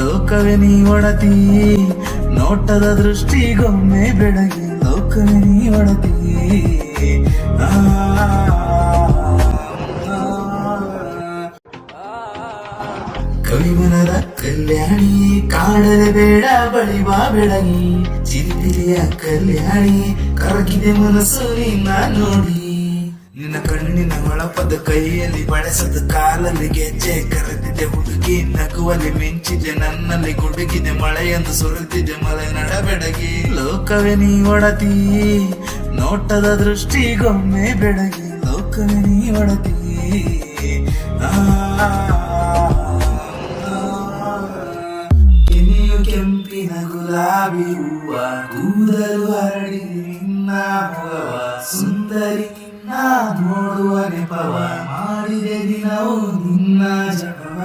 ಲೋಕವೇ ನೀ ಒಡತಿ, ನೋಟದ ದೃಷ್ಟಿಗೊಮ್ಮೆ ಬೆಳಗಿ ಲೋಕವೇ ನೀ ಒಡತಿ. ಕವಿಮನದ ಕಲ್ಯಾಣಿ ಕಾಡಲೆ ಬೇಡ ಬಳಿ ಬಾ ಬೆಳಗಿ, ಚಿರಿಪಿರಿಯ ಕಲ್ಯಾಣಿ ಕರಗಿದೆ ಮನಸ್ಸು ನಿನ್ನ ನೋಡಿ. ನಿನ್ನ ಕಣ್ಣಿನ ಹೊಳಪದ ಕೈಯಲ್ಲಿ ಬಳಸದ ಕಾಲಲ್ಲಿ ಗೆಜ್ಜೆ ಕರೆದಿದೆ ಹುಡುಗಿ, ನಗುವಲ್ಲಿ ಮಿಂಚಿದೆ ನನ್ನಲ್ಲಿ ಗುಡುಗಿದೆ ಮಳೆಯಂದು ಸುರಿದಿದೆ ಮಲೆ ನಡಬೆಡಗಿ. ಲೋಕವೇ ನೀ ಒಡತಿ, ನೋಟದ ದೃಷ್ಟಿಗೊಮ್ಮೆ ಬೆಳಗಿ ಲೋಕವೇ ನೀ ಒಡತಿ. ಕೆಂಪಿನ ಗುಲಾಬಿ ಹೂವ ಕೂದಲು ಹರಡಿ ನಿನ್ನ ಮೊಗವ, ಸುಂದರಿ ನಿನ್ನ ನೋಡುವ ನೆಪವ ಮಾಡಿದೆ ದಿನವೂ ನಿನ್ನ ಜಪವ.